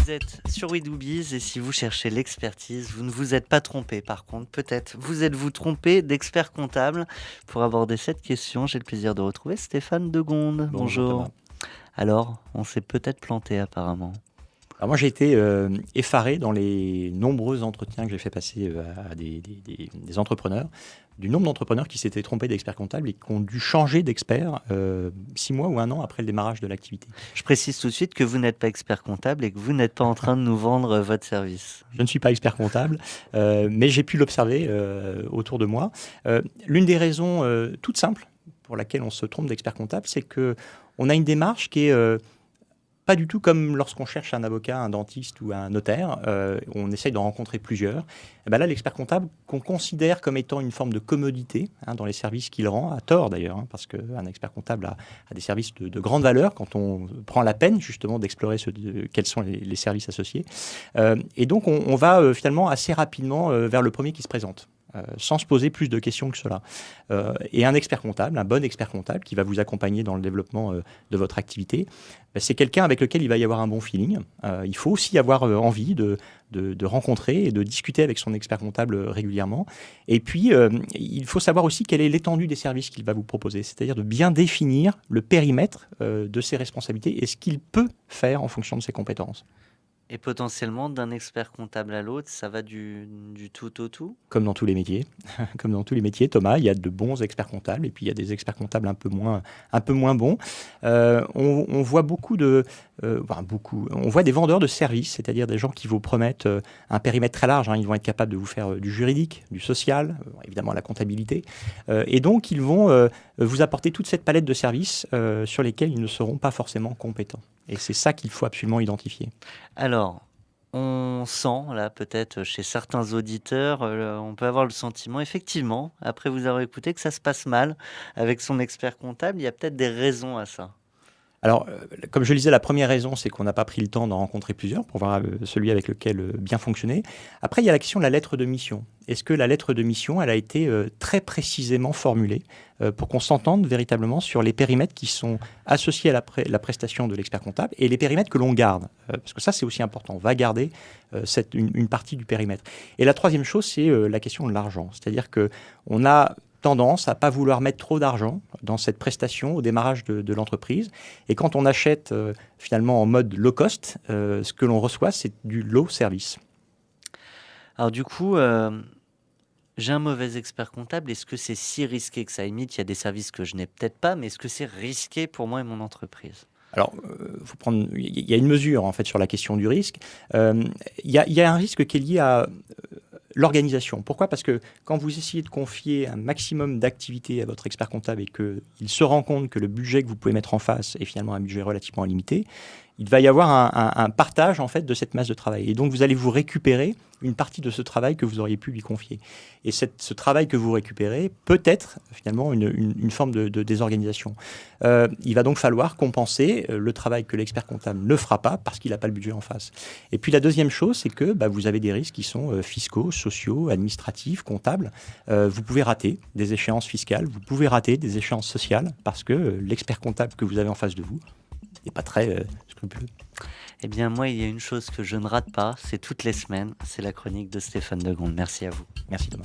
Vous êtes sur We Do Biz et si vous cherchez l'expertise, vous ne vous êtes pas trompé. Par contre, peut-être vous êtes-vous trompé d'expert comptable. Pour aborder cette question, j'ai le plaisir de retrouver Stéphane Degonde. Bonjour Bonjour. Thomas. Alors, on s'est peut-être planté apparemment. Alors moi j'ai été effaré dans les nombreux entretiens que j'ai fait passer à des entrepreneurs, du nombre d'entrepreneurs qui s'étaient trompés d'expert comptable et qui ont dû changer d'expert 6 mois ou 1 an après le démarrage de l'activité. Je précise tout de suite que vous n'êtes pas expert comptable et que vous n'êtes pas en train de nous vendre votre service. Je ne suis pas expert comptable, mais j'ai pu l'observer autour de moi. L'une des raisons toutes simples pour laquelle on se trompe d'expert comptable, c'est qu'on a une démarche qui est pas du tout comme lorsqu'on cherche un avocat, un dentiste ou un notaire. On essaye d'en rencontrer plusieurs. Et ben là, l'expert comptable, qu'on considère comme étant une forme de commodité dans les services qu'il rend, à tort d'ailleurs, parce qu'un expert comptable a des services de grande valeur quand on prend la peine justement d'explorer quels sont les services associés. Et donc, on va finalement assez rapidement vers le premier qui se présente. Sans se poser plus de questions que cela. Et un expert comptable, un bon expert comptable qui va vous accompagner dans le développement de votre activité, c'est quelqu'un avec lequel il va y avoir un bon feeling. Il faut aussi avoir envie de rencontrer et de discuter avec son expert comptable régulièrement. Et puis, il faut savoir aussi quelle est l'étendue des services qu'il va vous proposer, c'est-à-dire de bien définir le périmètre de ses responsabilités et ce qu'il peut faire en fonction de ses compétences. Et potentiellement, d'un expert comptable à l'autre, ça va du tout au tout? Comme dans tous les métiers. Comme dans tous les métiers, Thomas, il y a de bons experts comptables et puis il y a des experts comptables un peu moins bons. On voit on voit des vendeurs de services, c'est-à-dire des gens qui vous promettent un périmètre très large. Ils vont être capables de vous faire du juridique, du social, évidemment la comptabilité. Et donc, ils vont vous apporter toute cette palette de services sur lesquels ils ne seront pas forcément compétents. Et c'est ça qu'il faut absolument identifier. Alors, on sent, là, peut-être chez certains auditeurs, on peut avoir le sentiment, effectivement, après vous avoir écouté, que ça se passe mal avec son expert comptable. Il y a peut-être des raisons à ça. Alors, comme je le disais, la première raison, c'est qu'on n'a pas pris le temps d'en rencontrer plusieurs pour voir celui avec lequel bien fonctionner. Après, il y a la question de la lettre de mission. Est-ce que la lettre de mission, elle a été très précisément formulée pour qu'on s'entende véritablement sur les périmètres qui sont associés à la prestation de l'expert comptable et les périmètres que l'on garde? Parce que ça, c'est aussi important. On va garder une partie du périmètre. Et la troisième chose, c'est la question de l'argent. C'est-à-dire qu'on a tendance à pas vouloir mettre trop d'argent dans cette prestation au démarrage de l'entreprise. Et quand on achète finalement en mode low cost, ce que l'on reçoit, c'est du low service. Alors du coup, j'ai un mauvais expert comptable. Est-ce que c'est si risqué que ça? Limite, il y a des services que je n'ai peut-être pas, mais est-ce que c'est risqué pour moi et mon entreprise? Alors, il y a une mesure en fait sur la question du risque. Il y a un risque qui est lié à l'organisation. Pourquoi? Parce que quand vous essayez de confier un maximum d'activités à votre expert comptable et qu'il se rend compte que le budget que vous pouvez mettre en face est finalement un budget relativement limité, il va y avoir un partage en fait de cette masse de travail. Et donc vous allez vous récupérer une partie de ce travail que vous auriez pu lui confier. Et ce travail que vous récupérez peut être finalement une forme de désorganisation. Il va donc falloir compenser le travail que l'expert comptable ne fera pas parce qu'il n'a pas le budget en face. Et puis la deuxième chose, c'est que vous avez des risques qui sont fiscaux, sociaux, administratifs, comptables. Vous pouvez rater des échéances fiscales, vous pouvez rater des échéances sociales parce que l'expert comptable que vous avez en face de vous n'est pas très scrupuleux. Eh bien, moi, il y a une chose que je ne rate pas, c'est toutes les semaines, c'est la chronique de Stéphane Degonde. Merci à vous. Merci Thomas.